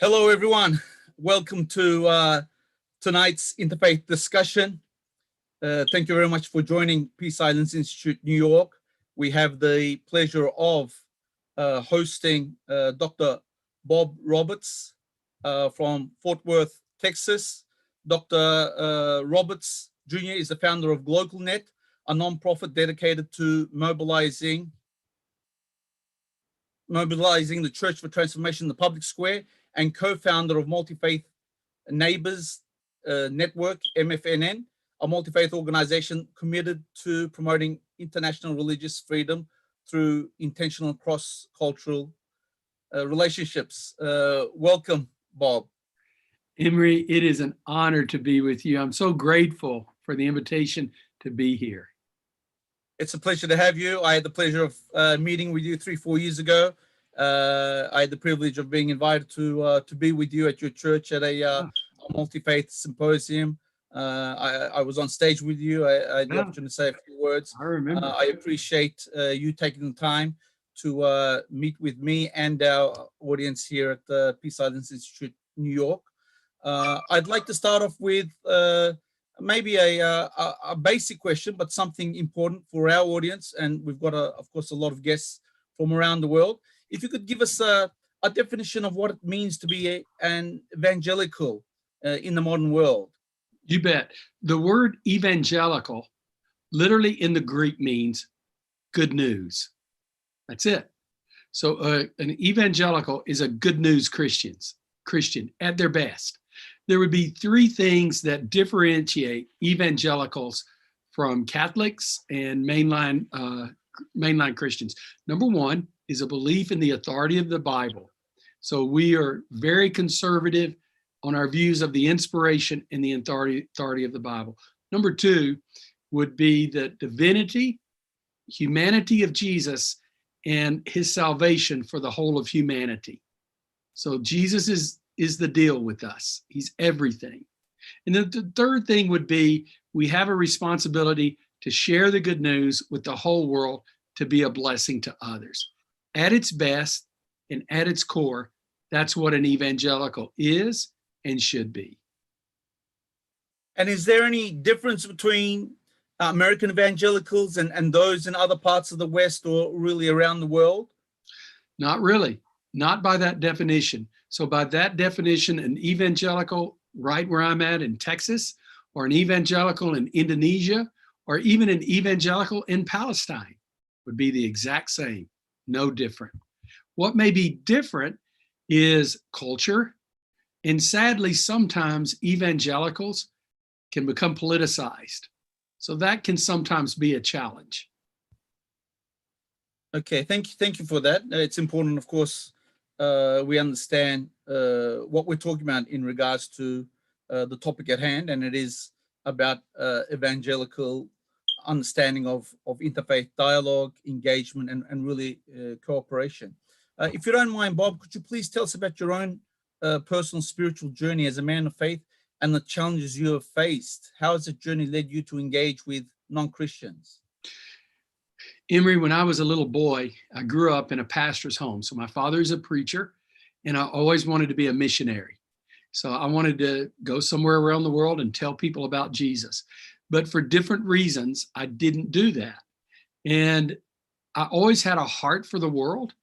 Hello, everyone. Welcome to tonight's interfaith discussion. Thank you very much for joining Peace Islands Institute, New York. We have the pleasure of hosting Dr. Bob Roberts from Fort Worth, Texas. Dr. Roberts Jr. is the founder of GlocalNet, a nonprofit dedicated to mobilizing the Church for Transformation in the Public Square, and co-founder of Multi-Faith Neighbors Network, MFNN, a multi-faith organization committed to promoting international religious freedom through intentional cross-cultural relationships. Welcome, Bob. Emery, it is an honor to be with you. I'm so grateful for the invitation to be here. It's a pleasure to have you. I had the pleasure of meeting with you 3-4 years ago. I had the privilege of being invited to be with you at your church at a multi-faith symposium. I was on stage with you. I had the opportunity to say a few words. I remember. I appreciate you taking the time to meet with me and our audience here at the Peace Islands Institute, New York. I'd like to start off with maybe a basic question, but something important for our audience. And we've got, of course, a lot of guests from around the world. If you could give us a definition of what it means to be an evangelical in the modern world. You bet. The word evangelical literally in the Greek means good news. That's it. So an evangelical is a good news Christian at their best. There would be three things that differentiate evangelicals from Catholics and mainline Christians. Number one is a belief in the authority of the Bible. So we are very conservative on our views of the inspiration and the authority of the Bible. Number two would be the divinity, humanity of Jesus, and his salvation for the whole of humanity. So Jesus is the deal with us. He's everything. And then the third thing would be we have a responsibility to share the good news with the whole world, to be a blessing to others. At its best and at its core, that's what an evangelical is and should be. And is there any difference between American evangelicals and those in other parts of the West or really around the world? Not really, not by that definition. So by that definition, an evangelical right where I'm at in Texas, or an evangelical in Indonesia, or even an evangelical in Palestine would be the exact same, no different. What may be different is culture. And sadly, sometimes evangelicals can become politicized. So that can sometimes be a challenge. Okay, thank you for that. It's important, of course, we understand what we're talking about in regards to the topic at hand, and it is about evangelical understanding of interfaith dialogue, engagement, and really cooperation. If you don't mind, Bob, could you please tell us about your own personal spiritual journey as a man of faith and the challenges you have faced? How has the journey led you to engage with non-Christians? Emery, when I was a little boy, I grew up in a pastor's home. So my father is a preacher, and I always wanted to be a missionary. So I wanted to go somewhere around the world and tell people about Jesus. But for different reasons, I didn't do that. And I always had a heart for the world.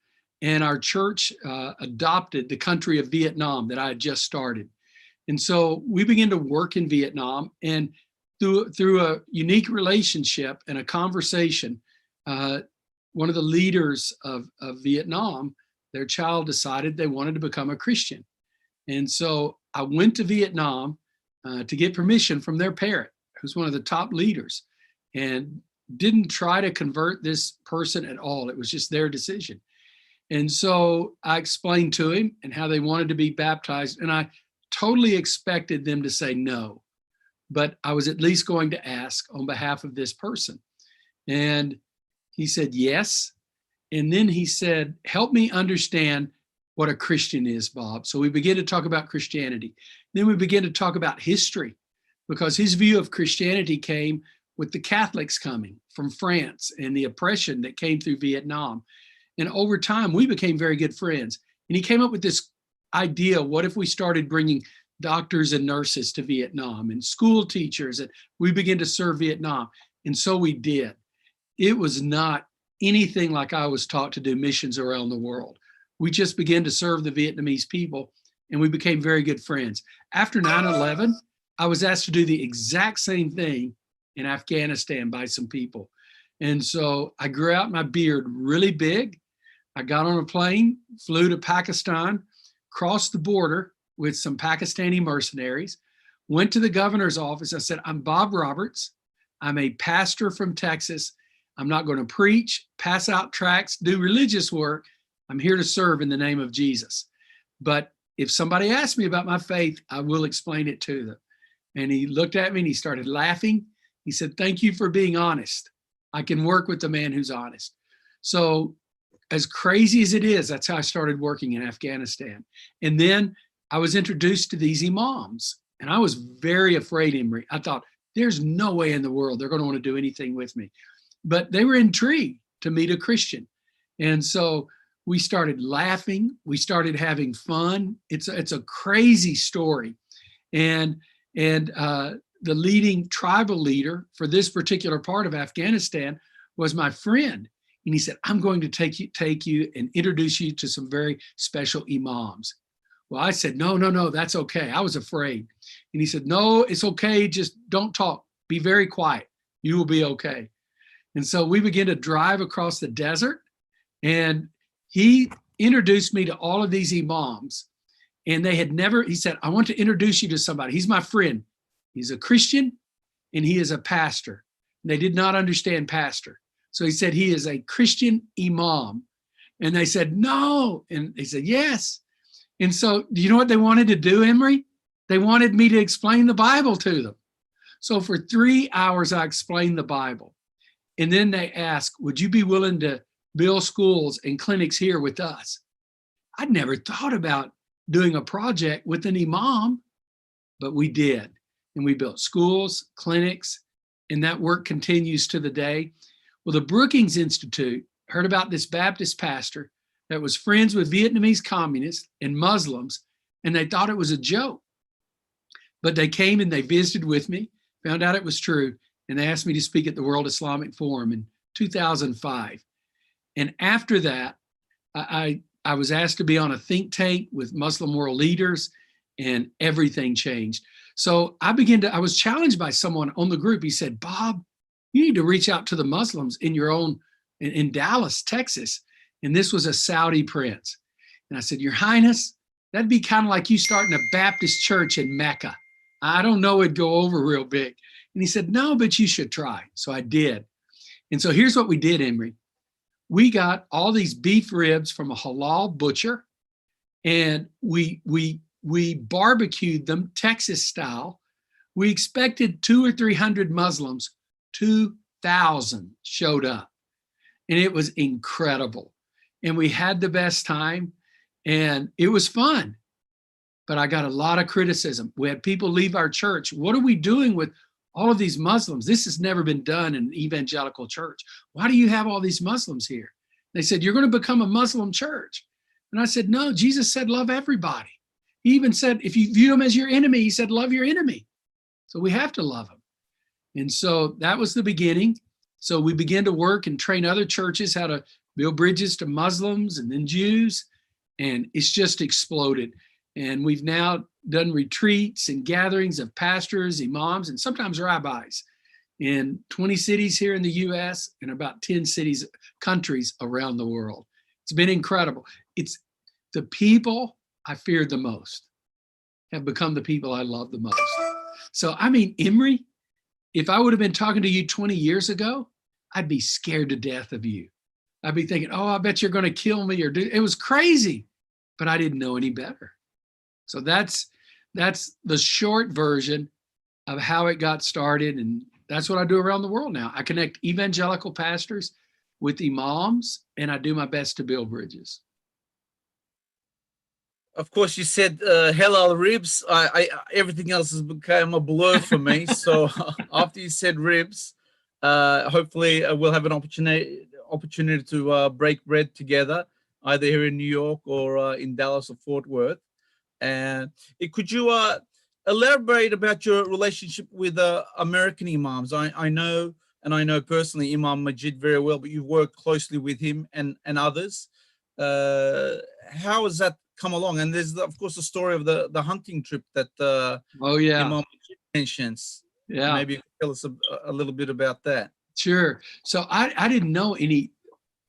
And our church adopted the country of Vietnam that I had just started. And so we began to work in Vietnam. And through a unique relationship and a conversation, one of the leaders of Vietnam, their child decided they wanted to become a Christian. And so I went to Vietnam to get permission from their parent, who's one of the top leaders, and didn't try to convert this person at all. It was just their decision. And so I explained to him and how they wanted to be baptized. And I totally expected them to say no, but I was at least going to ask on behalf of this person. And he said, yes. And then he said, help me understand what a Christian is, Bob. So we began to talk about Christianity. Then we began to talk about history, because his view of Christianity came with the Catholics coming from France and the oppression that came through Vietnam. And over time, we became very good friends. And he came up with this idea, what if we started bringing doctors and nurses to Vietnam and school teachers, and we began to serve Vietnam? And so we did. It was not anything like I was taught to do missions around the world. We just began to serve the Vietnamese people, and we became very good friends. After 9/11, I was asked to do the exact same thing in Afghanistan by some people. And so I grew out my beard really big. I got on a plane, flew to Pakistan, crossed the border with some Pakistani mercenaries, went to the governor's office. I said, I'm Bob Roberts. I'm a pastor from Texas. I'm not going to preach, pass out tracts, do religious work. I'm here to serve in the name of Jesus. But if somebody asks me about my faith, I will explain it to them. And he looked at me and he started laughing. He said, thank you for being honest. I can work with the man who's honest. So as crazy as it is, that's how I started working in Afghanistan. And then I was introduced to these imams, and I was very afraid, Emory. I thought, there's no way in the world they're going to want to do anything with me. But they were intrigued to meet a Christian. And so we started laughing. We started having fun. It's a crazy story. And the leading tribal leader for this particular part of Afghanistan was my friend. And he said, I'm going to take you and introduce you to some very special imams. Well, I said, no, that's okay. I was afraid. And he said, no, it's okay. Just don't talk. Be very quiet. You will be okay. And so we began to drive across the desert, and he introduced me to all of these imams. And they had never, he said, I want to introduce you to somebody. He's my friend. He's a Christian and he is a pastor. And they did not understand pastor. So he said, he is a Christian imam. And they said, no. And he said, yes. And so do you know what they wanted to do, Emory? They wanted me to explain the Bible to them. So for 3 hours, I explained the Bible. And then they asked, would you be willing to build schools and clinics here with us? I'd never thought about doing a project with an imam, but we did. And we built schools, clinics, and that work continues to the day. Well, the Brookings Institute heard about this Baptist pastor that was friends with Vietnamese communists and Muslims, and they thought it was a joke. But they came and they visited with me, found out it was true, and they asked me to speak at the World Islamic Forum in 2005. And after that, I was asked to be on a think tank with Muslim world leaders, and everything changed. So I was challenged by someone on the group. He said, Bob, you need to reach out to the Muslims in Dallas, Texas. And this was a Saudi prince. And I said, Your Highness, that'd be kind of like you starting a Baptist church in Mecca. I don't know it'd go over real big. And he said, no, but you should try. So I did. And so here's what we did, Emory. We got all these beef ribs from a halal butcher, and we barbecued them Texas style. We expected 200 or 300 Muslims. 2,000 showed up, and it was incredible. And we had the best time, and it was fun. But I got a lot of criticism. We had people leave our church. What are we doing with all of these Muslims? This has never been done in an evangelical church. Why do you have all these Muslims here? They said, you're going to become a Muslim church. And I said, no, Jesus said, love everybody. He even said, if you view them as your enemy, he said, love your enemy. So we have to love them. And so that was the beginning. So we began to work and train other churches how to build bridges to Muslims and then Jews. And it's just exploded. And we've now done retreats and gatherings of pastors, imams, and sometimes rabbis in 20 cities here in the US and about 10 countries around the world. It's been incredible. It's the people I feared the most have become the people I love the most. So, I mean, Emory, if I would have been talking to you 20 years ago, I'd be scared to death of you. I'd be thinking, oh, I bet you're going to kill me or do. It was crazy, but I didn't know any better. So that's the short version of how it got started. And that's what I do around the world now. I connect evangelical pastors with imams, and I do my best to build bridges. Of course, you said halal ribs. I everything else has become a blur for me. So after you said ribs, hopefully we'll have an opportunity to break bread together, either here in New York or in Dallas or Fort Worth. And could you elaborate about your relationship with American imams? I know, and I know personally Imam Majid very well, but you've worked closely with him and others. How has that come along? And there's, of course, the story of the hunting trip that Oh yeah, Imam Majid mentions. yeah, Maybe you could tell us a little bit about that. sure. So I didn't know any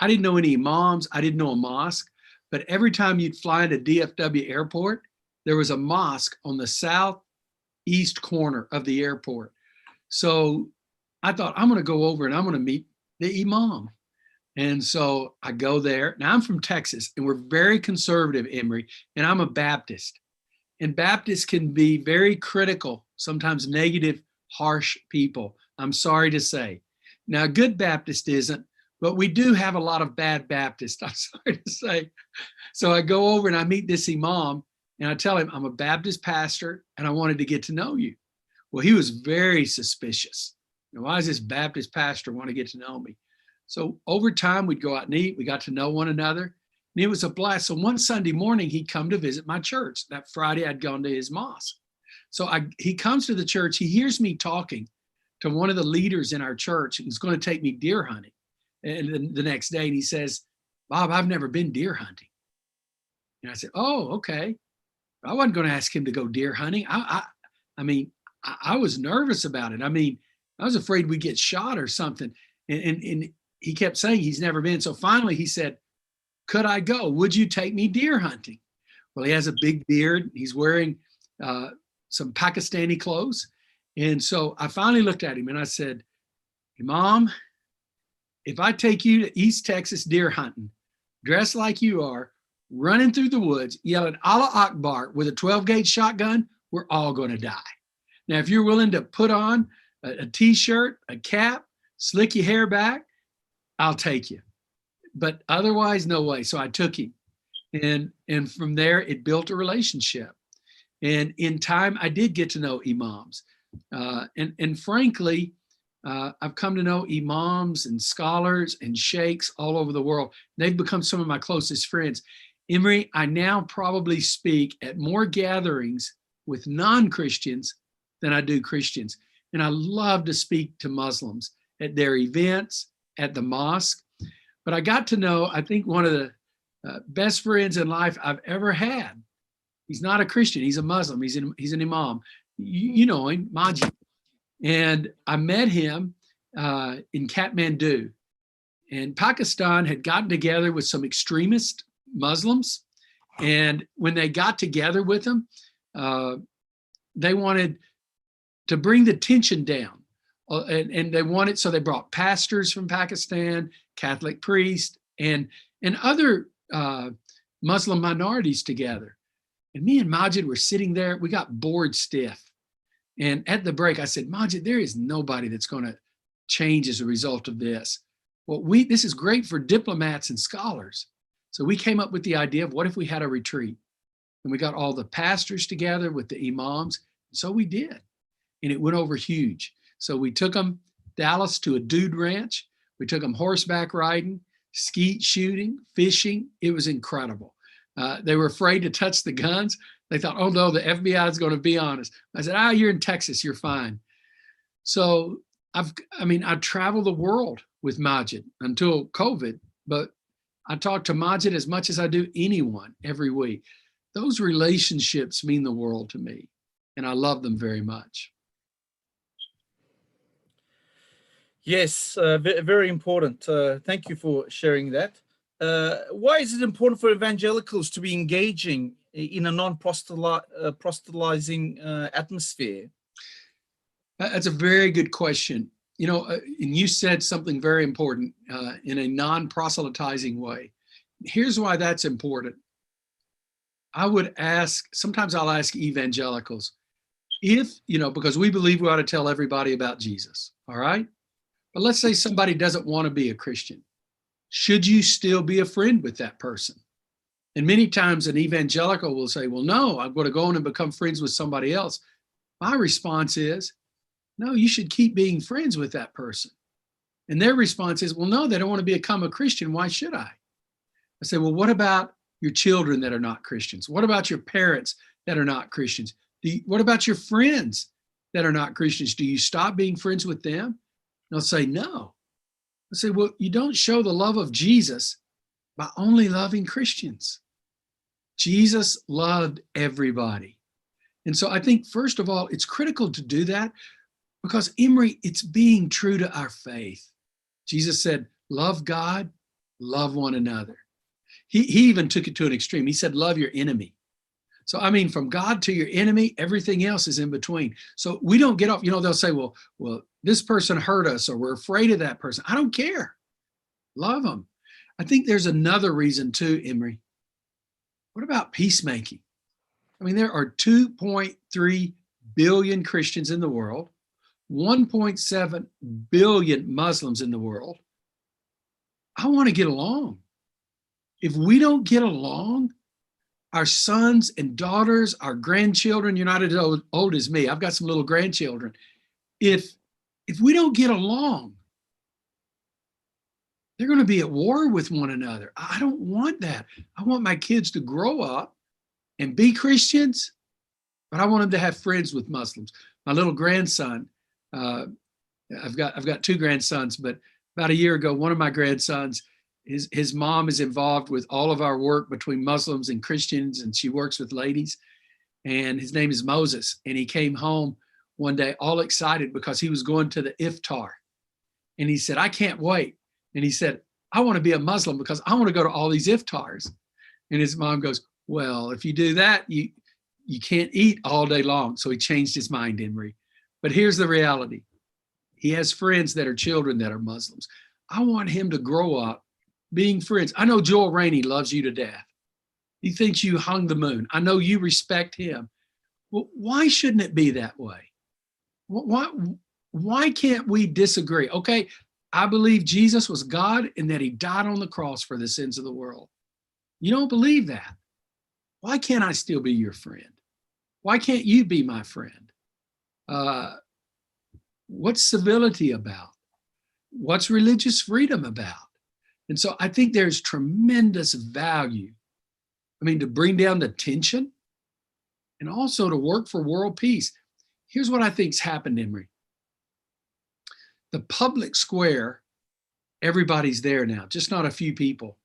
imams. I didn't know a mosque, but every time you'd fly into DFW airport, there was a mosque on the southeast corner of the airport. So I thought, I'm going to go over and I'm going to meet the imam. And so I go there. Now I'm from Texas and we're very conservative, Emory, and I'm a Baptist. And Baptists can be very critical, sometimes negative, harsh people. I'm sorry to say. Now, a good Baptist isn't, but we do have a lot of bad Baptists, I'm sorry to say. So I go over and I meet this imam and I tell him, I'm a Baptist pastor and I wanted to get to know you. Well, he was very suspicious. Why does this Baptist pastor want to get to know me? So over time, we'd go out and eat. We got to know one another. And it was a blast. So one Sunday morning, he'd come to visit my church. That Friday, I'd gone to his mosque. So he comes to the church. He hears me talking to one of the leaders in our church who's going to take me deer hunting. And the next day, and he says, Bob, I've never been deer hunting. And I said, oh, okay. I wasn't going to ask him to go deer hunting. I mean, I was nervous about it. I mean, I was afraid we'd get shot or something. And he kept saying he's never been. So finally he said, could I go? Would you take me deer hunting? Well, he has a big beard. He's wearing some Pakistani clothes. And so I finally looked at him and I said, Mom, if I take you to East Texas deer hunting, dressed like you are, running through the woods, yelling Allah Akbar with a 12-gauge shotgun, we're all going to die. Now, if you're willing to put on a t-shirt, a cap, slick your hair back, I'll take you. But otherwise, no way. So I took him. And from there, it built a relationship. And in time, I did get to know imams. And frankly, I've come to know imams and scholars and sheikhs all over the world. They've become some of my closest friends. Emory, I now probably speak at more gatherings with non-Christians than I do Christians. And I love to speak to Muslims at their events, at the mosque. But I got to know, I think, one of the best friends in life I've ever had. He's not a Christian. He's a Muslim. He's an imam. You know him, Majid. And I met him in Kathmandu. And Pakistan had gotten together with some extremist Muslims. And when they got together with them, they wanted to bring the tension down. And they wanted, so they brought pastors from Pakistan, Catholic priests, and other Muslim minorities together. And me and Majid were sitting there. We got bored stiff. And at the break, I said, Majid, there is nobody that's going to change as a result of this. Well, this is great for diplomats and scholars. So we came up with the idea of what if we had a retreat? And we got all the pastors together with the imams. So we did. And it went over huge. So we took them Dallas to a dude ranch. We took them horseback riding, skeet shooting, fishing. It was incredible. They were afraid to touch the guns. They thought, oh no, the FBI is going to be on us. I said, you're in Texas, you're fine. So I travel the world with Majid until COVID, but I talk to Majid as much as I do anyone every week. Those relationships mean the world to me, and I love them very much. Yes, very important. Thank you for sharing that. Why is it important for evangelicals to be engaging in a non-proselytizing atmosphere? That's a very good question. And you said something very important in a non-proselytizing way. Here's why that's important. Sometimes I'll ask evangelicals, because we believe we ought to tell everybody about Jesus, all right? But let's say somebody doesn't want to be a Christian. Should you still be a friend with that person? And many times an evangelical will say, well, no, I'm going to go on and become friends with somebody else. My response is, no, you should keep being friends with that person. And their response is, well, no, they don't want to become a Christian. Why should I? I say, well, what about your children that are not Christians? What about your parents that are not Christians? What about your friends that are not Christians? Do you stop being friends with them? And they'll say, no. I say, well, you don't show the love of Jesus by only loving Christians. Jesus loved everybody. And so I think, first of all, it's critical to do that because, Emery, it's being true to our faith. Jesus said, love God, love one another. He even took it to an extreme. He said, love your enemy. So, I mean, from God to your enemy, everything else is in between. So we don't get off, they'll say, well, this person hurt us or we're afraid of that person. I don't care. Love them. I think there's another reason too, Emery. What about peacemaking? I mean, there are 2.3 billion Christians in the world, 1.7 billion Muslims in the world. I want to get along. If we don't get along, our sons and daughters, our grandchildren, you're not as old as me. I've got some little grandchildren. If we don't get along, they're going to be at war with one another. I don't want that. I want my kids to grow up and be Christians, but I want them to have friends with Muslims. My little grandson, I've got two grandsons, but about a year ago, one of my grandsons, his mom is involved with all of our work between Muslims and Christians, and she works with ladies. And his name is Moses. And he came home one day all excited because he was going to the iftar. And he said, I can't wait. And he said, I want to be a Muslim because I want to go to all these iftars. And his mom goes, well, if you do that, you can't eat all day long. So he changed his mind, Emery. But here's the reality. He has friends that are children that are Muslims. I want him to grow up being friends. I know Joel Rainey loves you to death. He thinks you hung the moon. I know you respect him. Well, why shouldn't it be that way? Why can't we disagree? Okay, I believe Jesus was God and that he died on the cross for the sins of the world. You don't believe that. Why can't I still be your friend? Why can't you be my friend? What's civility about? What's religious freedom about? And so I think there's tremendous value. I mean, to bring down the tension and also to work for world peace. Here's what I think's happened, Emery. The public square, everybody's there now, just not a few people.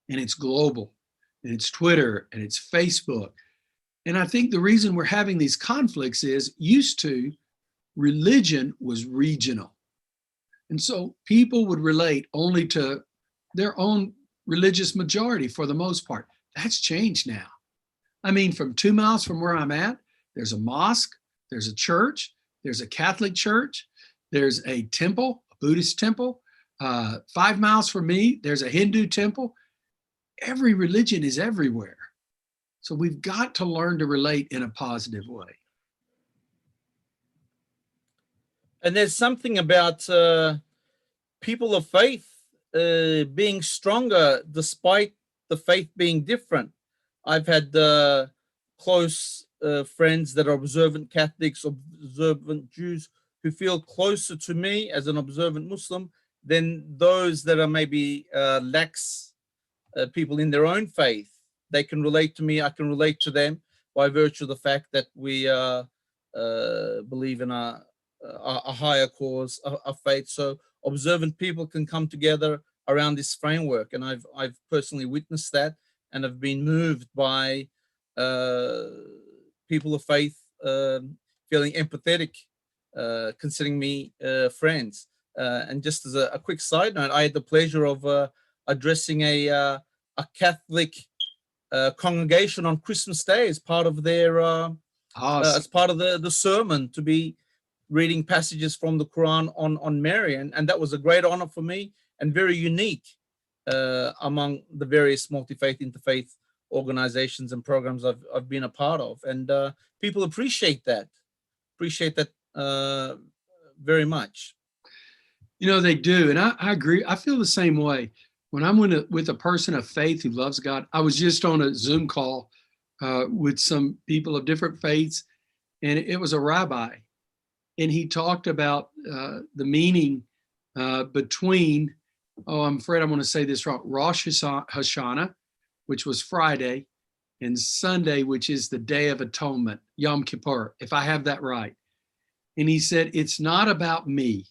And it's global, and it's Twitter, and it's Facebook. And I think the reason we're having these conflicts is used to religion was regional. And so people would relate only to their own religious majority for the most part. That's changed now. I mean, from 2 miles from where I'm at, there's a mosque, there's a church, there's a Catholic church, there's a temple, a Buddhist temple. 5 miles from me, there's a Hindu temple. Every religion is everywhere. So we've got to learn to relate in a positive way. And there's something about people of faith being stronger despite the faith being different. I've had close friends that are observant Catholics, observant Jews, who feel closer to me as an observant Muslim than those that are maybe lax people in their own faith. They can relate to me, I can relate to them by virtue of the fact that we believe in a higher cause, a faith. So observant people can come together around this framework, and I've personally witnessed that, and have been moved by people of faith feeling empathetic, considering me friends. And just as a quick side note, I had the pleasure of addressing a Catholic congregation on Christmas Day as part of their Awesome. as part of the sermon, to be reading passages from the Quran on Mary, and that was a great honor for me and very unique among the various multi-faith, interfaith organizations and programs I've been a part of, and people appreciate that very much. They do, and I agree. I feel the same way. When I'm with a person of faith who loves God, I was just on a Zoom call with some people of different faiths, and it was a rabbi, and he talked about the meaning between, I'm afraid I'm going to say this wrong, Rosh Hashanah, which was Friday, and Sunday, which is the Day of Atonement, Yom Kippur, if I have that right. And he said, it's not about me.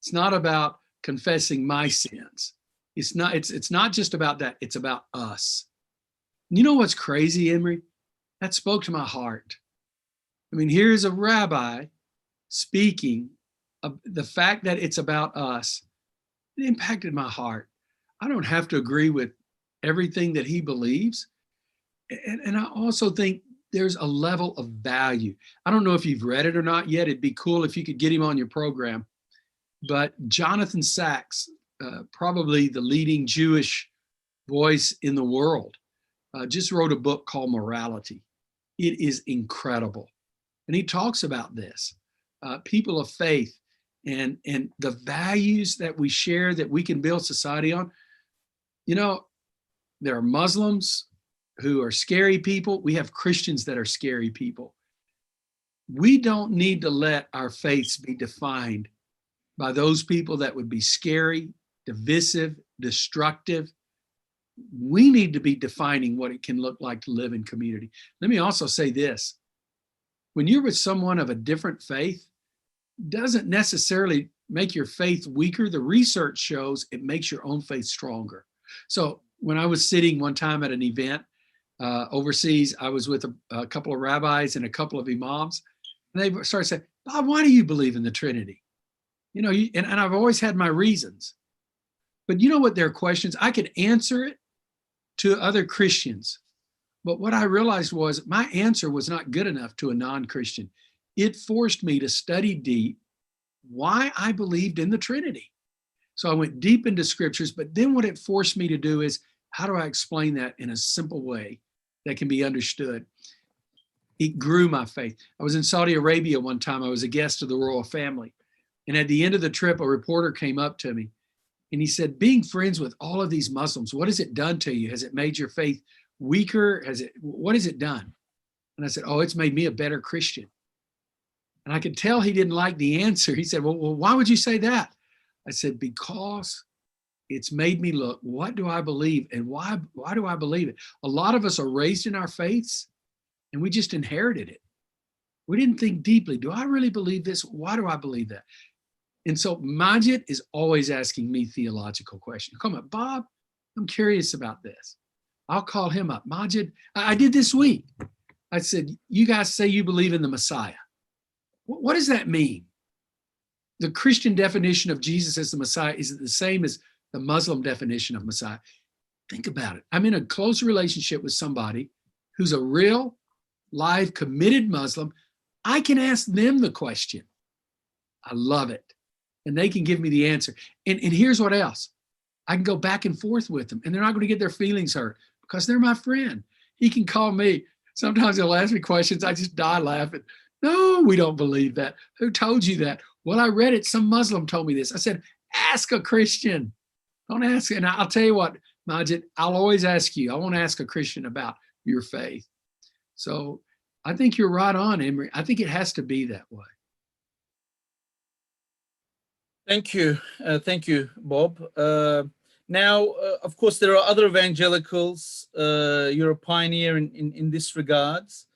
It's not about confessing my sins. It's not just about that. It's about us. You know what's crazy, Emery? That spoke to my heart. I mean, here's a rabbi speaking of the fact that it's about us. It impacted my heart. I don't have to agree with everything that he believes. And I also think there's a level of value. I don't know if you've read it or not yet. It'd be cool if you could get him on your program. But Jonathan Sacks, probably the leading Jewish voice in the world, just wrote a book called Morality. It is incredible. And he talks about this, people of faith and the values that we share that we can build society on. You know, there are Muslims who are scary people. We have Christians that are scary people. We don't need to let our faiths be defined by those people that would be scary, divisive, destructive. We need to be defining what it can look like to live in community. Let me also say this. When you're with someone of a different faith, doesn't necessarily make your faith weaker. The research shows it makes your own faith stronger. So when I was sitting one time at an event overseas, I was with a couple of rabbis and a couple of imams, and they started saying, Bob, why do you believe in the Trinity? You know, and I've always had my reasons. But you know what their questions? I could answer it to other Christians. But what I realized was my answer was not good enough to a non-Christian. It forced me to study deep why I believed in the Trinity. So I went deep into scriptures, but then what it forced me to do is, how do I explain that in a simple way that can be understood? It grew my faith. I was in Saudi Arabia one time. I was a guest of the royal family. And at the end of the trip, a reporter came up to me and he said, being friends with all of these Muslims, what has it done to you? Has it made your faith weaker? What has it done? And I said, oh, it's made me a better Christian. And I could tell he didn't like the answer. He said, well, why would you say that? I said, because it's made me look, what do I believe? And why do I believe it? A lot of us are raised in our faiths and we just inherited it. We didn't think deeply. Do I really believe this? Why do I believe that? And so Majid is always asking me theological questions. Come on, Bob, I'm curious about this. I'll call him up. Majid, I did this week. I said, you guys say you believe in the Messiah. What does that mean? The Christian definition of Jesus as the Messiah is the same as the Muslim definition of Messiah. Think about it. I'm in a close relationship with somebody who's a real, live, committed Muslim. I can ask them the question. I love it. And they can give me the answer. And here's what else. I can go back and forth with them and they're not going to get their feelings hurt because they're my friend. He can call me. Sometimes he'll ask me questions. I just die laughing. No, we don't believe that. Who told you that? Well, I read it. Some Muslim told me this. I said, ask a Christian. Don't ask. And I'll tell you what, Majid, I'll always ask you. I won't ask a Christian about your faith. So I think you're right on, Emery. I think it has to be that way. Thank you. Thank you, Bob. Now, of course, there are other evangelicals. You're a pioneer in this regards.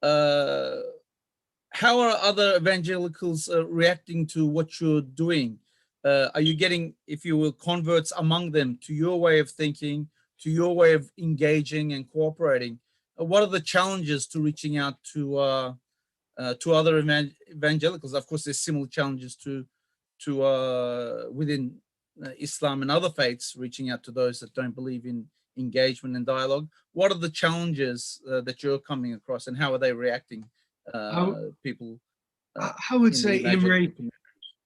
How are other evangelicals reacting to what you're doing? Are you getting, if you will, converts among them to your way of thinking, to your way of engaging and cooperating? What are the challenges to reaching out to other evangelicals? Of course, there's similar challenges to within Islam and other faiths, reaching out to those that don't believe in engagement and dialogue. What are the challenges that you're coming across, and how are they reacting? People. I would say, Emery,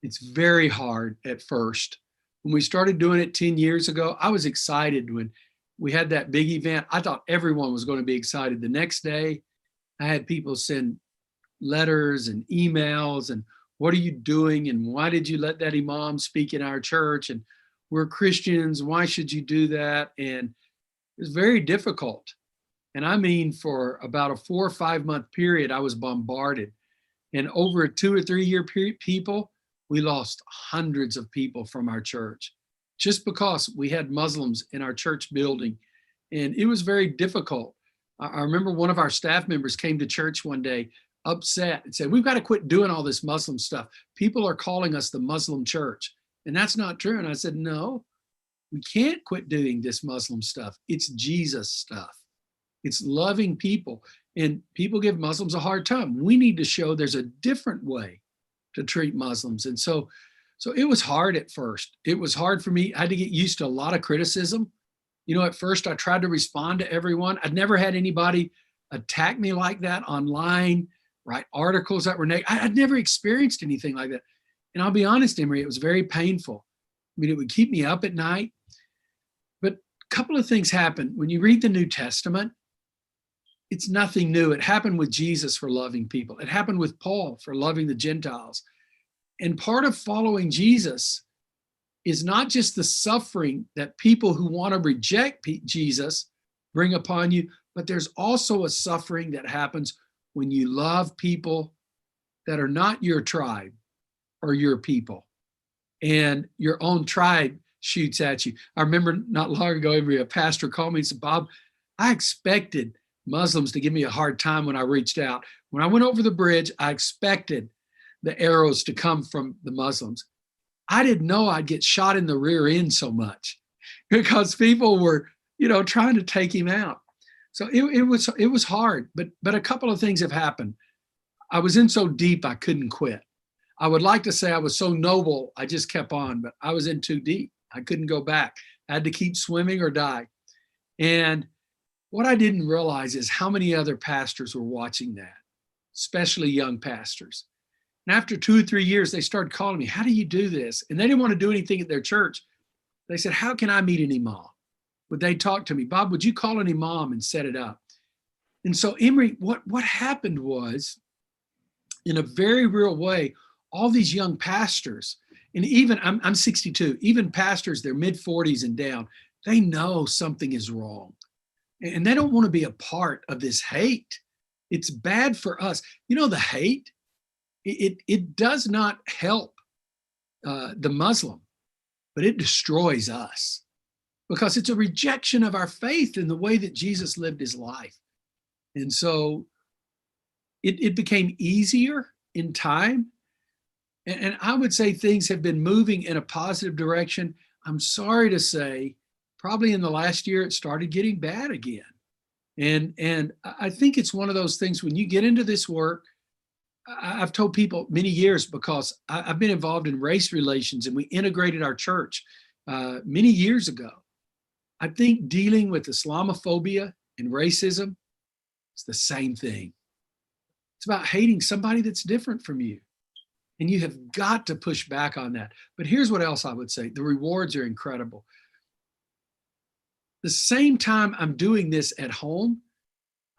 it's very hard at first. When we started doing it 10 years ago, I was excited when we had that big event. I thought everyone was going to be excited. The next day, I had people send letters and emails and, what are you doing? And why did you let that imam speak in our church? And we're Christians. Why should you do that? And it was very difficult. And I mean, for about a 4 or 5 month period, I was bombarded. And over a 2 or 3 year period, we lost hundreds of people from our church just because we had Muslims in our church building. And it was very difficult. I remember one of our staff members came to church one day upset and said, we've got to quit doing all this Muslim stuff. People are calling us the Muslim church. And that's not true. And I said, no, we can't quit doing this Muslim stuff. It's Jesus stuff. It's loving people. And people give Muslims a hard time. We need to show there's a different way to treat Muslims. And so it was hard at first. It was hard for me. I had to get used to a lot of criticism. You know, at first I tried to respond to everyone. I'd never had anybody attack me like that online, write articles that were negative. I'd never experienced anything like that. And I'll be honest, Emery, it was very painful. I mean, it would keep me up at night. But a couple of things happened. When you read the New Testament, it's nothing new. It happened with Jesus for loving people. It happened with Paul for loving the Gentiles. And part of following Jesus is not just the suffering that people who want to reject Jesus bring upon you, but there's also a suffering that happens when you love people that are not your tribe or your people, and your own tribe shoots at you. I remember not long ago, a pastor called me and said, Bob, I expected Muslims to give me a hard time when I reached out. When I went over the bridge, I expected the arrows to come from the Muslims. I didn't know I'd get shot in the rear end so much because people were, trying to take him out. So it was hard, but a couple of things have happened. I was in so deep, I couldn't quit. I would like to say I was so noble, I just kept on, but I was in too deep. I couldn't go back. I had to keep swimming or die. And what I didn't realize is how many other pastors were watching that, especially young pastors. And after 2 or 3 years, they started calling me, how do you do this? And they didn't want to do anything at their church. They said, how can I meet an imam? Would they talk to me? Bob, would you call an imam and set it up? And so, Emery, what happened was, in a very real way, all these young pastors, and even, I'm 62, even pastors, they're mid-40s and down, they know something is wrong. And they don't want to be a part of this hate. It's bad for us. The hate, it does not help the Muslim, but it destroys us because it's a rejection of our faith in the way that Jesus lived his life. And so it became easier in time. And I would say things have been moving in a positive direction. I'm sorry to say, probably in the last year, it started getting bad again. And I think it's one of those things when you get into this work, I've told people many years because I've been involved in race relations and we integrated our church many years ago. I think dealing with Islamophobia and racism is the same thing. It's about hating somebody that's different from you. And you have got to push back on that. But here's what else I would say. The rewards are incredible. The same time I'm doing this at home,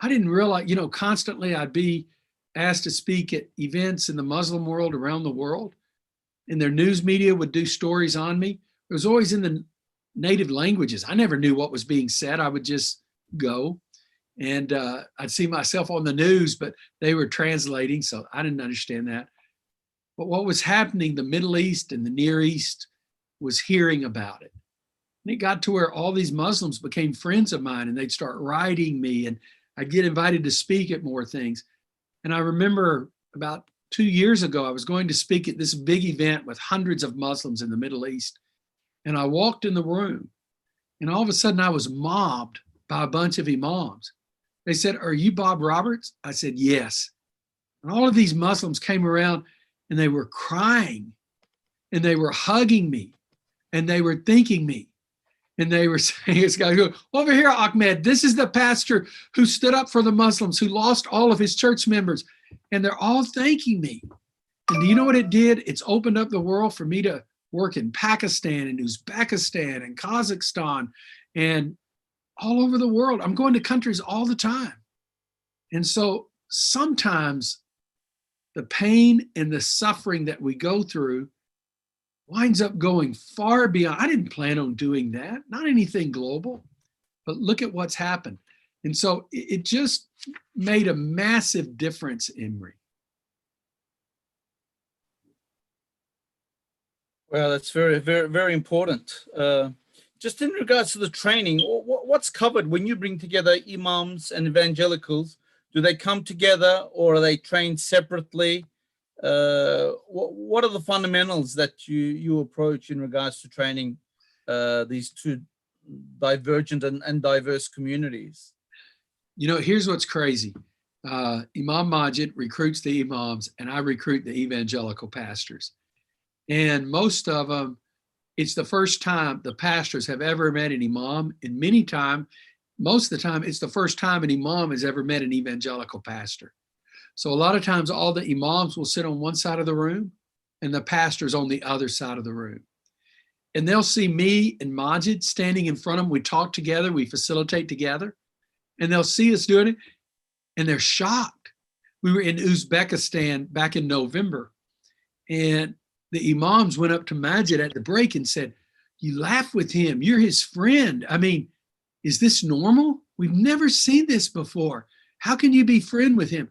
I didn't realize, constantly I'd be asked to speak at events in the Muslim world around the world, and their news media would do stories on me. It was always in the native languages. I never knew what was being said. I would just go, and I'd see myself on the news, but they were translating, so I didn't understand that. But what was happening, the Middle East and the Near East was hearing about it. And it got to where all these Muslims became friends of mine, and they'd start writing me, and I'd get invited to speak at more things. And I remember about 2 years ago, I was going to speak at this big event with hundreds of Muslims in the Middle East. And I walked in the room, and all of a sudden I was mobbed by a bunch of imams. They said, "Are you Bob Roberts?" I said, "Yes." And all of these Muslims came around, and they were crying, and they were hugging me, and they were thanking me. And they were saying, this guy, "Over here, Ahmed, this is the pastor who stood up for the Muslims, who lost all of his church members." And they're all thanking me. And do you know what it did? It's opened up the world for me to work in Pakistan and Uzbekistan and Kazakhstan and all over the world. I'm going to countries all the time. And so sometimes the pain and the suffering that we go through winds up going far beyond. I didn't plan on doing that, not anything global, but look at what's happened. And so it just made a massive difference, Emery. Well, that's very, very, very important. Just in regards to the training, what's covered when you bring together imams and evangelicals? Do they come together, or are they trained separately? What are the fundamentals that you approach in regards to training these two divergent and diverse communities? Here's what's crazy. Imam Majid recruits the imams, and I recruit the evangelical pastors. And most of them, it's the first time the pastors have ever met an imam. And most of the time, it's the first time an imam has ever met an evangelical pastor. So a lot of times, all the imams will sit on one side of the room and the pastors on the other side of the room. And they'll see me and Majid standing in front of them. We talk together, we facilitate together, and they'll see us doing it, and they're shocked. We were in Uzbekistan back in November, and the imams went up to Majid at the break and said, "You laugh with him, you're his friend. I mean, is this normal? We've never seen this before. How can you be friend with him?"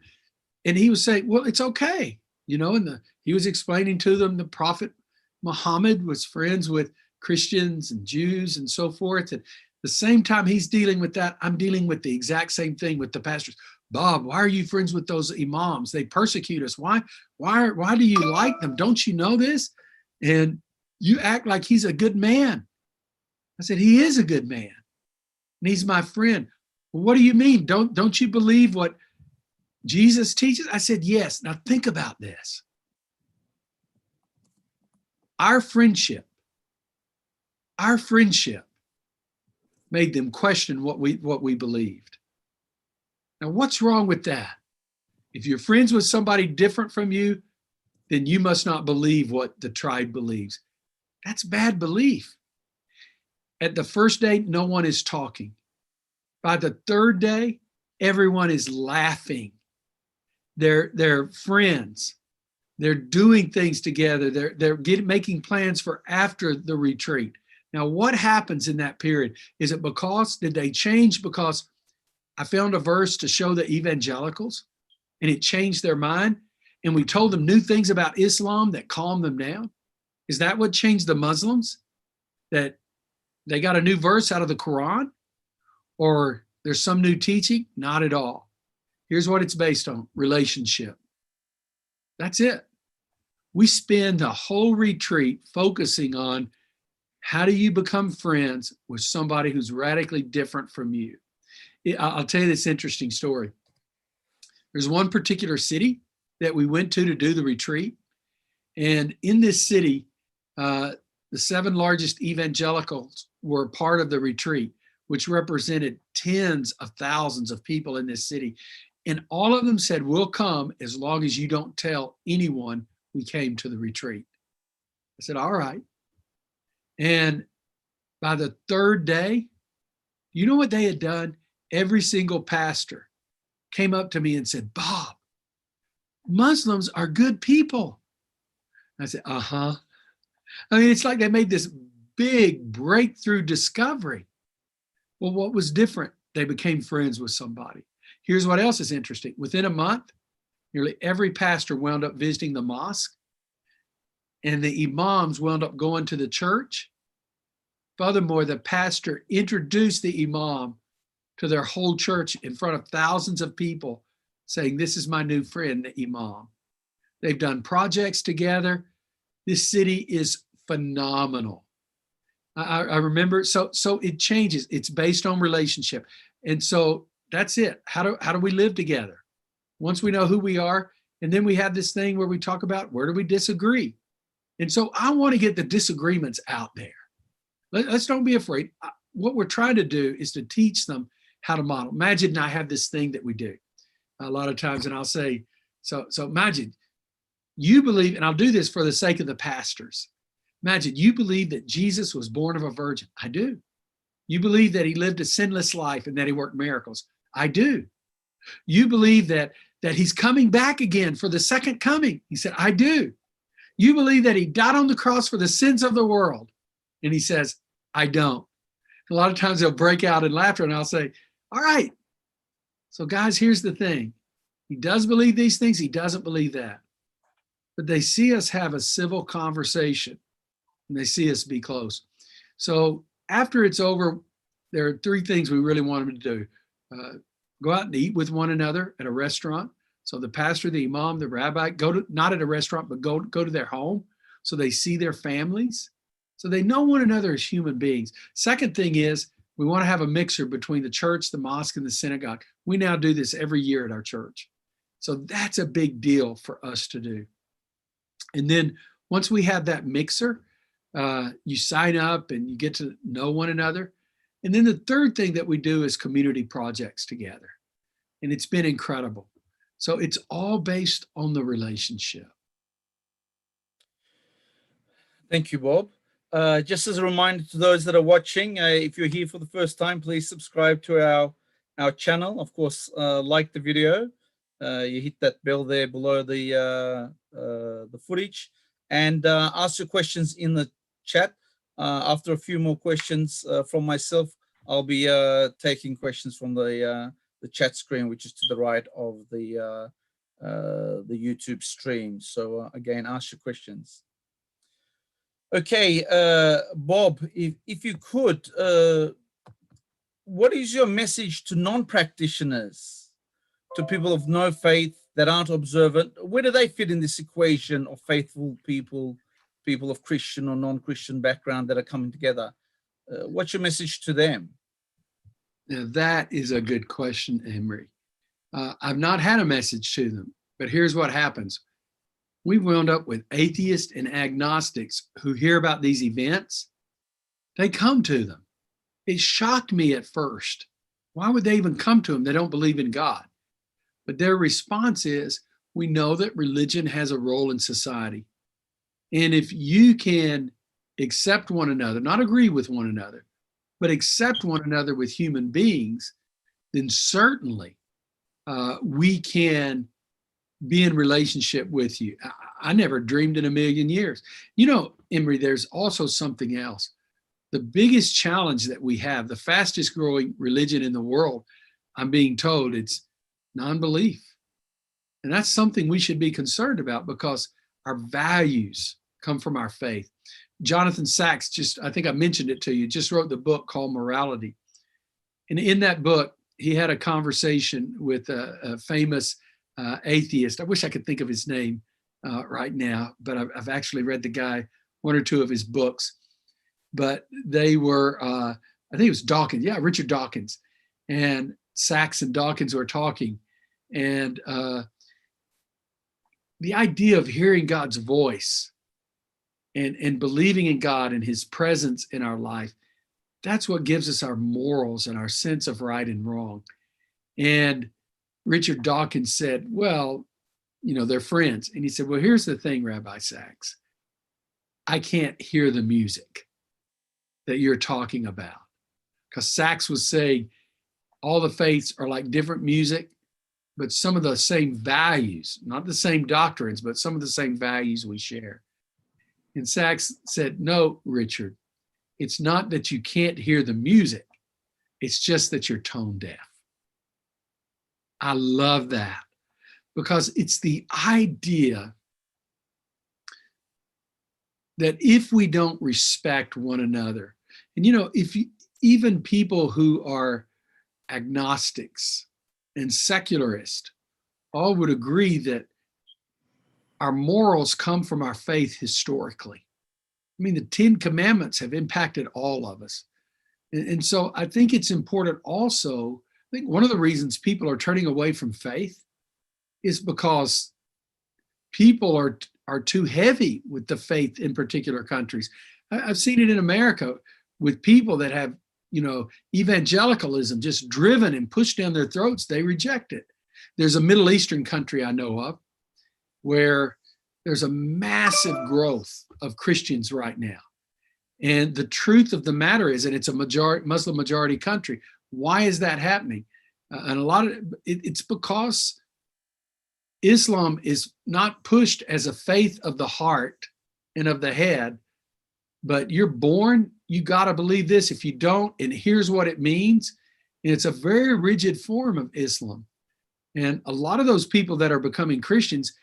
And he was saying, "Well, it's okay." And he was explaining to them the Prophet Muhammad was friends with Christians and Jews and so forth. And the same time he's dealing with that, I'm dealing with the exact same thing with the pastors. "Bob, why are you friends with those imams? They persecute us. Why do you like them? Don't you know this? And you act like he's a good man." I said, "He is a good man, and he's my friend." "Well, what do you mean? Don't you believe what Jesus teaches?" I said, "Yes." Now think about this. Our friendship made them question what we believed. Now, what's wrong with that? If you're friends with somebody different from you, then you must not believe what the tribe believes. That's bad belief. At the first day, no one is talking. By the third day, everyone is laughing. They're friends. They're doing things together. They're making plans for after the retreat. Now, what happens in that period? Did they change because I found a verse to show the evangelicals and it changed their mind, and we told them new things about Islam that calmed them down? Is that what changed the Muslims? That they got a new verse out of the Quran? Or there's some new teaching? Not at all. Here's what it's based on: relationship. That's it. We spend a whole retreat focusing on how do you become friends with somebody who's radically different from you. I'll tell you this interesting story. There's one particular city that we went to do the retreat. And in this city, the 7 largest evangelicals were part of the retreat, which represented tens of thousands of people in this city. And all of them said, "We'll come as long as you don't tell anyone we came to the retreat." I said, "All right." And by the third day, you know what they had done? Every single pastor came up to me and said, "Bob, Muslims are good people." I said, "Uh-huh." I mean, it's like they made this big breakthrough discovery. Well, what was different? They became friends with somebody. Here's what else is interesting. Within a month, nearly every pastor wound up visiting the mosque, and the imams wound up going to the church. Furthermore, the pastor introduced the imam to their whole church in front of thousands of people, saying, "This is my new friend, the imam." They've done projects together. This city is phenomenal. I remember, so it changes. It's based on relationship. And so that's it. How do we live together? Once we know who we are, and then we have this thing where we talk about where do we disagree. And so I want to get the disagreements out there. Let's don't be afraid. What we're trying to do is to teach them how to model. Majid and I have this thing that we do a lot of times, and I'll say, so Majid, you believe, and I'll do this for the sake of the pastors. Majid, you believe that Jesus was born of a virgin? I do. You believe that he lived a sinless life and that he worked miracles? I do. You believe that he's coming back again for the second coming? He said, I do. You believe that he died on the cross for the sins of the world? And he says, I don't. A lot of times they'll break out in laughter, and I'll say, all right. So guys, here's the thing. He does believe these things. He doesn't believe that. But they see us have a civil conversation, and they see us be close. So after it's over, there are three things we really want them to do. Go out and eat with one another at a restaurant. So the pastor, the imam, the rabbi, go to, not at a restaurant, but go to their home so they see their families, so they know one another as human beings. Second thing is we want to have a mixer between the church, the mosque, and the synagogue. We now do this every year at our church. So that's a big deal for us to do. And then once we have that mixer, you sign up and you get to know one another. And then the third thing that we do is community projects together. And it's been incredible. So it's all based on the relationship. Thank you, Bob. Just as a reminder to those that are watching, if you're here for the first time, please subscribe to our channel. Of course, like the video. You hit that bell there below the footage, and ask your questions in the chat. After a few more questions from myself, I'll be taking questions from the chat screen, which is to the right of the YouTube stream. So again, ask your questions. Okay, Bob, if you could, what is your message to non-practitioners, to people of no faith that aren't observant? Where do they fit in this equation of faithful people, people of Christian or non-Christian background that are coming together? What's your message to them? Now, that is a good question, Emery. I've not had a message to them, but here's what happens. We wound up with atheists and agnostics who hear about these events. They come to them. It shocked me at first. Why would they even come to them? They don't believe in God. But their response is, we know that religion has a role in society. And if you can accept one another, not agree with one another, but accept one another with human beings, then certainly we can be in relationship with you. I never dreamed in a million years. You know, Emery, there's also something else. The biggest challenge that we have, the fastest growing religion in the world, I'm being told, it's non-belief. And that's something we should be concerned about because our values come from our faith. Jonathan Sacks, I think I mentioned it to you, just wrote the book called Morality. And in that book, he had a conversation with a famous atheist. I wish I could think of his name right now, but I've actually read the guy, one or two of his books. But they were, I think it was Dawkins. Yeah, Richard Dawkins. And Sacks and Dawkins were talking. And the idea of hearing God's voice and believing in God and his presence in our life, that's what gives us our morals and our sense of right and wrong. And Richard Dawkins said, well, you know, they're friends. And he said, well, here's the thing, Rabbi Sacks. I can't hear the music that you're talking about. Because Sacks was saying all the faiths are like different music, but some of the same values, not the same doctrines, but some of the same values we share. And Sacks said, no, Richard, it's not that you can't hear the music. It's just that you're tone deaf. I love that because it's the idea that if we don't respect one another, and you know, even people who are agnostics and secularists all would agree that our morals come from our faith historically. I mean, the 10 Commandments have impacted all of us. And so I think it's important also, I think one of the reasons people are turning away from faith is because people are too heavy with the faith in particular countries. I've seen it in America with people that have, you know, evangelicalism just driven and pushed down their throats. They reject it. There's a Middle Eastern country I know of where there's a massive growth of Christians right now. And the truth of the matter is that it's a Muslim majority country. Why is that happening? And a lot of it's because Islam is not pushed as a faith of the heart and of the head, but you're born, you got to believe this. If you don't, and here's what it means. And it's a very rigid form of Islam. And a lot of those people that are becoming Christians,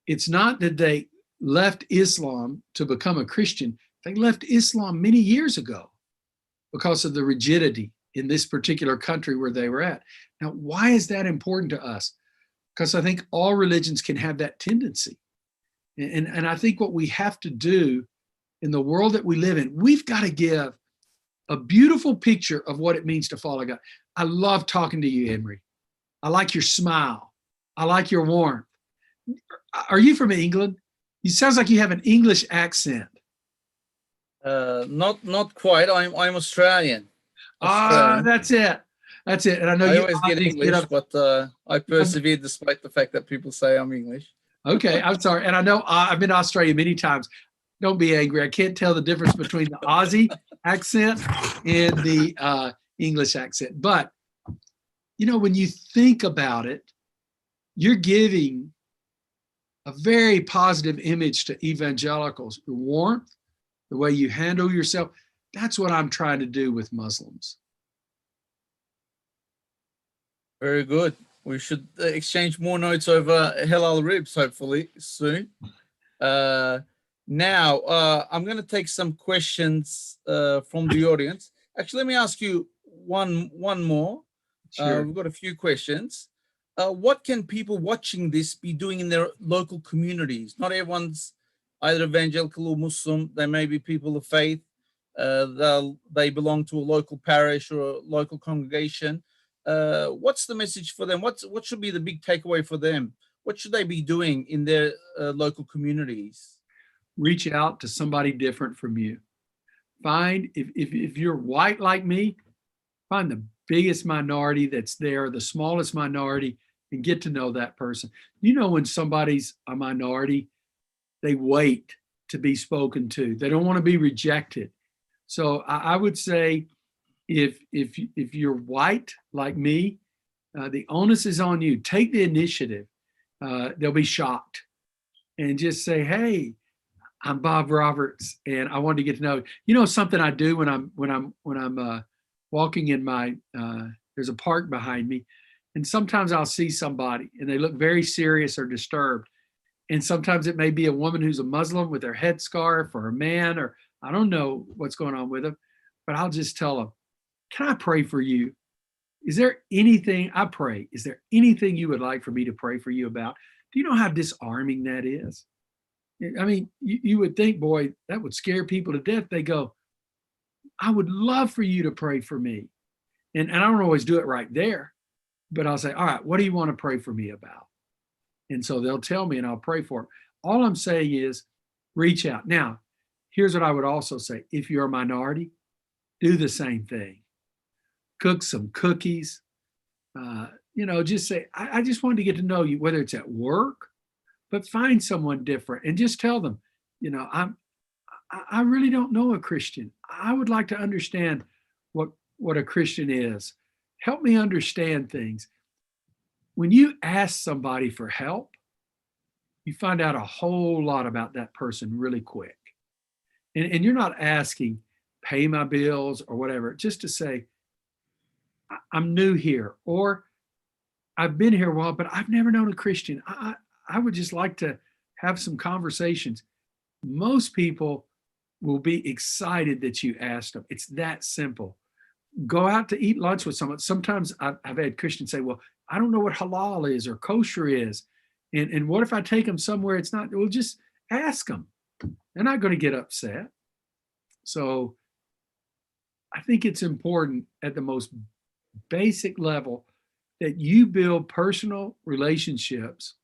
it's not that they left Islam to become a Christian. They left Islam many years ago because of the rigidity in this particular country where they were at. Now, why is that important to us? Because I think all religions can have that tendency. And I think what we have to do in the world that we live in, we've got to give a beautiful picture of what it means to follow God. I love talking to you, Emery. I like your smile. I like your warmth. Are you from England? You sounds like you have an English accent. Not quite. I'm Australian. That's it. That's it. And I know I you always get English, but I persevere despite the fact that people say I'm English. Okay, I'm sorry. And I know I've been to Australia many times. Don't be angry. I can't tell the difference between the Aussie accent and the English accent. But, you know, when you think about it, you're giving a very positive image to evangelicals. Your warmth, the way you handle yourself. That's what I'm trying to do with Muslims. Very good. We should exchange more notes over halal ribs, hopefully, soon. Now, I'm going to take some questions from the audience. Actually, let me ask you one more. Sure. We've got a few questions. What can people watching this be doing in their local communities? Not everyone's either evangelical or Muslim. They may be people of faith. They belong to a local parish or a local congregation. What's the message for them? What should be the big takeaway for them? What should they be doing in their local communities? Reach out to somebody different from you. Find, if you're white like me, find the biggest minority that's there, the smallest minority, and get to know that person. You know, when somebody's a minority, they wait to be spoken to. They don't want to be rejected. So I would say, if you're white like me, the onus is on you. Take the initiative. They'll be shocked, and just say, "Hey, I'm Bob Roberts, and I wanted to get to know you." You know, something I do when I'm walking in my there's a park behind me, and sometimes I'll see somebody and they look very serious or disturbed, and sometimes it may be a woman who's a Muslim with their headscarf, or a man, or I don't know what's going on with them, but I'll just tell them, "Can I pray for you? Is there anything," I pray, "is there anything you would like for me to pray for you about?" Do you know how disarming that is? I mean, you would think, boy, that would scare people to death. They go, "I would love for you to pray for me." And I don't always do it right there, but I'll say, "All right, what do you want to pray for me about?" And so they'll tell me and I'll pray for them. All I'm saying is reach out. Now, here's what I would also say. If you're a minority, do the same thing. Cook some cookies. You know, just say, I just wanted to get to know you, whether it's at work, but find someone different and just tell them, you know, I really don't know a Christian. I would like to understand what a Christian is. Help me understand things. When you ask somebody for help, you find out a whole lot about that person really quick. And you're not asking, pay my bills or whatever, just to say, "I'm new here," or "I've been here a while, but I've never known a Christian. I would just like to have some conversations." Most people will be excited that you asked them. It's that simple. Go out to eat lunch with someone. Sometimes I've had Christians say, "Well, I don't know what halal is or kosher is. And what if I take them somewhere it's not?" Well, just ask them. They're not going to get upset. So I think it's important at the most basic level that you build personal relationships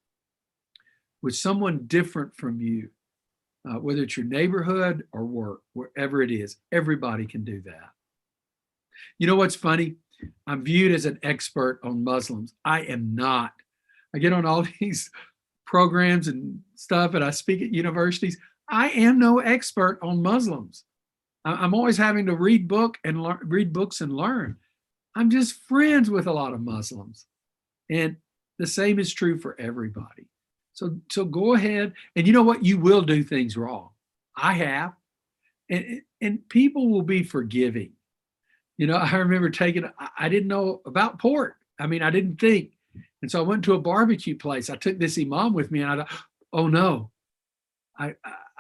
with someone different from you, whether it's your neighborhood or work, wherever it is. Everybody can do that. You know what's funny? I'm viewed as an expert on Muslims. I am not. I get on all these programs and stuff, and I speak at universities. I am no expert on Muslims. I'm always having to read books and learn. I'm just friends with a lot of Muslims, and the same is true for everybody. So go ahead, and you know what? You will do things wrong. I have, and people will be forgiving. You know, I remember I didn't know about pork. I mean, I didn't think. And so I went to a barbecue place. I took this imam with me, and I thought, "Oh no." I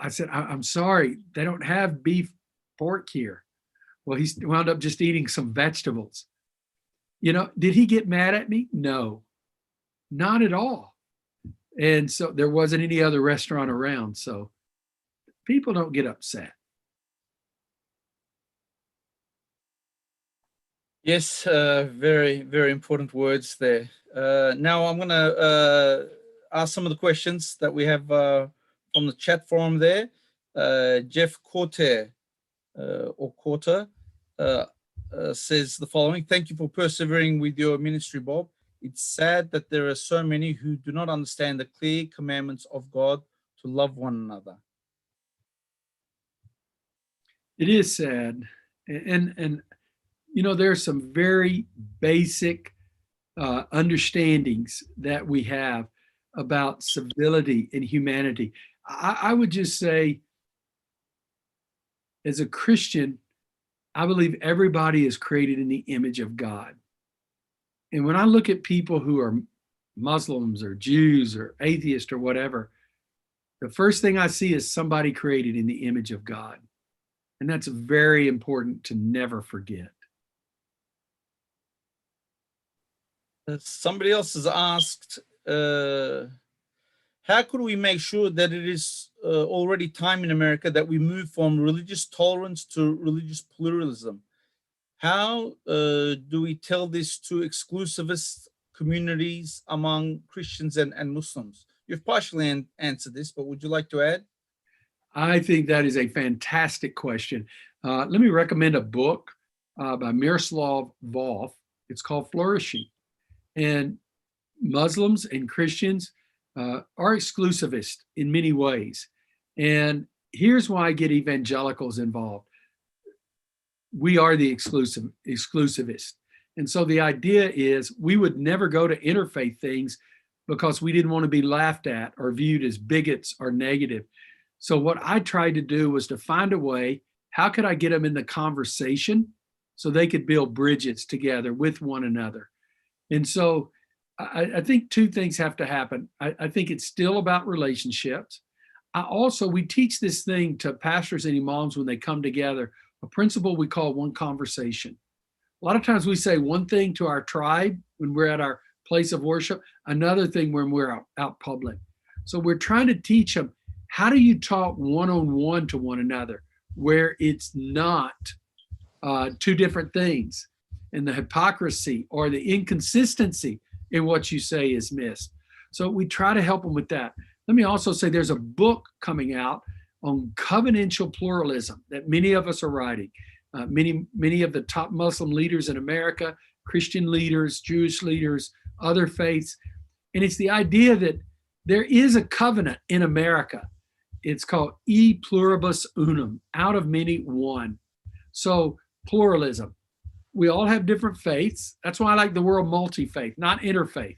said, "I'm sorry, they don't have beef pork here." Well, he wound up just eating some vegetables. Did he get mad at me? No, not at all. And so there wasn't any other restaurant around. So people don't get upset. Yes, very, very important words there. Now I'm going to ask some of the questions that we have from the chat forum there. Jeff Corter, or Corter, says the following: "Thank you for persevering with your ministry, Bob. It's sad that there are so many who do not understand the clear commandments of God to love one another." It is sad. And there's some very basic understandings that we have about civility and humanity. I would just say, as a Christian, I believe everybody is created in the image of God. And when I look at people who are Muslims or Jews or atheists or whatever, the first thing I see is somebody created in the image of God. And that's very important to never forget. Somebody else has asked, how could we make sure that it is already time in America that we move from religious tolerance to religious pluralism? How do we tell this to exclusivist communities among Christians and Muslims? You've partially answered this, but would you like to add? I think that is a fantastic question. Let me recommend a book by Miroslav Volf. It's called Flourishing. And Muslims and Christians are exclusivist in many ways. And here's why I get evangelicals involved. We are the exclusivist. And so the idea is we would never go to interfaith things because we didn't want to be laughed at or viewed as bigots or negative. So what I tried to do was to find a way, how could I get them in the conversation so they could build bridges together with one another? And so I think two things have to happen. I think it's still about relationships. We teach this thing to pastors and imams when they come together, a principle we call one conversation. A lot of times we say one thing to our tribe when we're at our place of worship, another thing when we're out public. So we're trying to teach them, how do you talk one-on-one to one another where it's not two different things, and the hypocrisy or the inconsistency in what you say is missed. So we try to help them with that. Let me also say there's a book coming out on covenantal pluralism that many of us are writing. Many of the top Muslim leaders in America, Christian leaders, Jewish leaders, other faiths. And it's the idea that there is a covenant in America. It's called E pluribus unum, out of many, one. So pluralism. We all have different faiths. That's why I like the word multi-faith, not interfaith.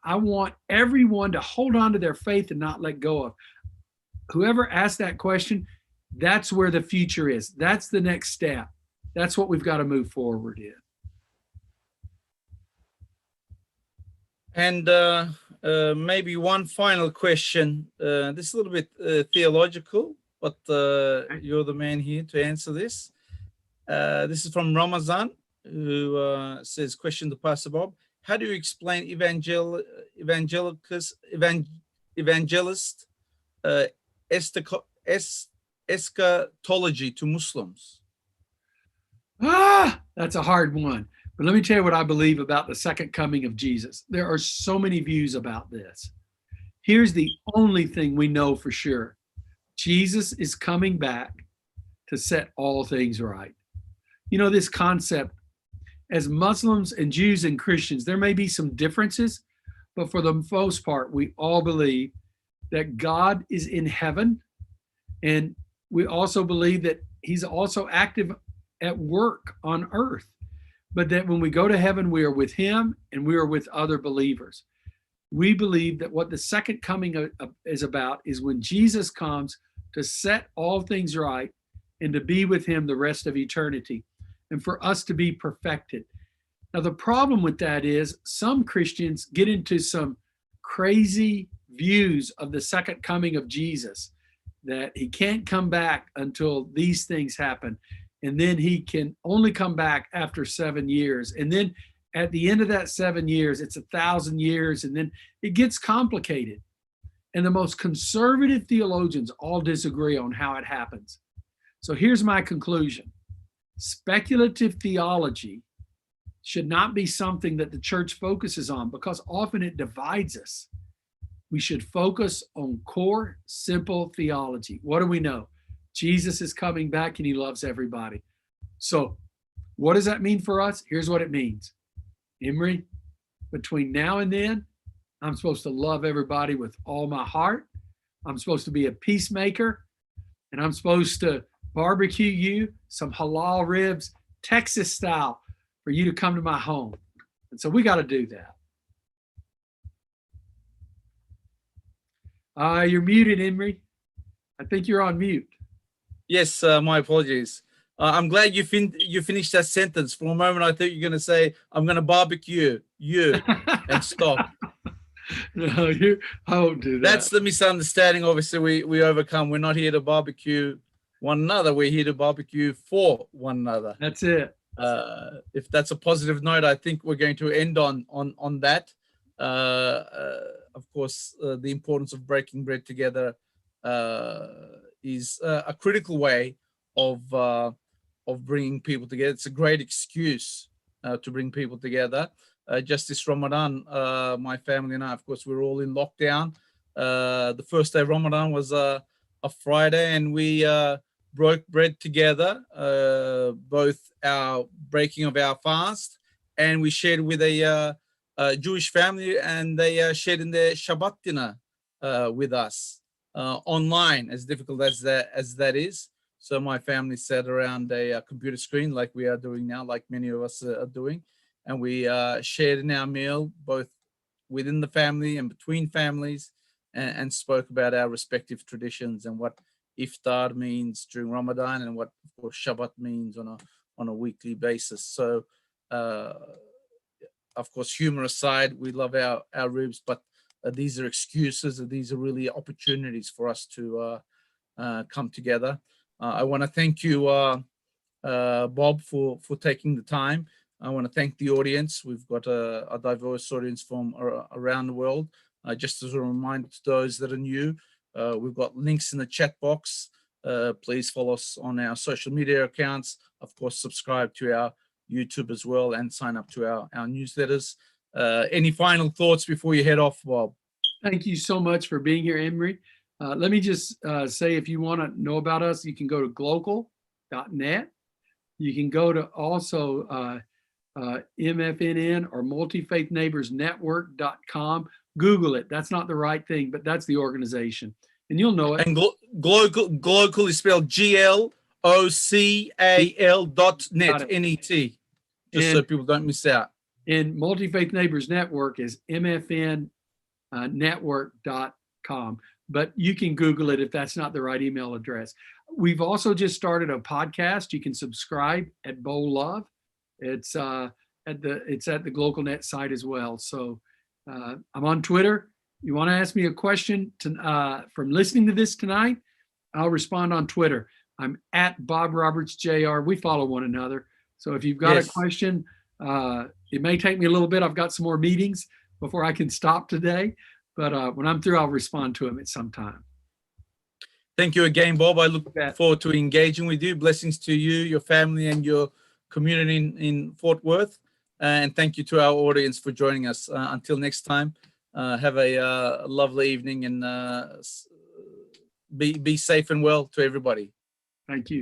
I want everyone to hold on to their faith and not let go of. Whoever asked that question, that's where the future is. That's the next step. That's what we've got to move forward in. And maybe one final question. This is a little bit theological, but you're the man here to answer this. This is from Ramazan, who says, question to Pastor Bob: how do you explain evangelist eschatology to Muslims? That's a hard one. But let me tell you what I believe about the second coming of Jesus. There are so many views about this. Here's the only thing we know for sure. Jesus is coming back to set all things right. You know, this concept, as Muslims and Jews and Christians, there may be some differences, but for the most part, we all believe that God is in heaven. And we also believe that he's also active at work on earth, but that when we go to heaven, we are with him and we are with other believers. We believe that what the second coming is about is when Jesus comes to set all things right and to be with him the rest of eternity, and for us to be perfected. Now, the problem with that is some Christians get into some crazy views of the second coming of Jesus, that he can't come back until these things happen. and then he can only come back after 7 years. And then at the end of that 7 years, it's 1,000 years, and then it gets complicated. And the most conservative theologians all disagree on how it happens. So here's my conclusion. Speculative theology should not be something that the church focuses on, because often it divides us. We should focus on core, simple theology. What do we know? Jesus is coming back and he loves everybody. So what does that mean for us? Here's what it means. Emery, between now and then, I'm supposed to love everybody with all my heart. I'm supposed to be a peacemaker, and I'm supposed to barbecue you some halal ribs, Texas style, for you to come to my home. And so we got to do that. You're muted, Emery. I think you're on mute. Yes, my apologies. I'm glad you finished that sentence. For a moment, I thought you were going to say, I'm going to barbecue you and stop. No, I won't do that. That's the misunderstanding. Obviously, we overcome. We're not here to barbecue one another. We're here to barbecue for one another. That's it. If that's a positive note, I think we're going to end on that. Of course, the importance of breaking bread together is a critical way of bringing people together. It's a great excuse to bring people together. Just this Ramadan, my family and I, of course, we're all in lockdown. The first day of Ramadan was a Friday, and we broke bread together, both our breaking of our fast, and we shared with a Jewish family, and they shared in their Shabbat dinner with us online, as difficult as that is. So my family sat around a computer screen like we are doing now, like many of us are doing. And we shared in our meal, both within the family and between families, and spoke about our respective traditions and what iftar means during Ramadan, and what, of course, Shabbat means on a weekly basis. So, of course, humor aside, we love our ribs, but these are excuses, and these are really opportunities for us to come together. I want to thank you, Bob, for taking the time. I want to thank the audience. We've got a diverse audience from around the world. Just as a reminder to those that are new, we've got links in the chat box. Please follow us on our social media accounts. Of course, subscribe to our YouTube as well, and sign up to our newsletters. Any final thoughts before you head off, Bob? Thank you so much for being here, Emery. Let me just say, if you want to know about us, you can go to glocal.net. You can go to also MFNN or multifaithneighborsnetwork.com. Google it. That's not the right thing, but that's the organization, and you'll know it. And Glocal is spelled GLOCAL.net, N-E-T, just so people don't miss out. And Multi-Faith Neighbors Network is MFN network.com, but you can Google it if that's not the right email address. We've also just started a podcast. You can subscribe at Bowl Love. It's at the GlocalNet site as well. So I'm on Twitter. You want to ask me a question from listening to this tonight? I'll respond on Twitter. I'm at Bob Roberts Jr. We follow one another. So if you've got a question, it may take me a little bit. I've got some more meetings before I can stop today, but when I'm through, I'll respond to them at some time. Thank you again, Bob. I look forward to engaging with you. Blessings to you, your family, and your community in Fort Worth. And thank you to our audience for joining us. Until next time, have a lovely evening, and be safe and well to everybody. Thank you.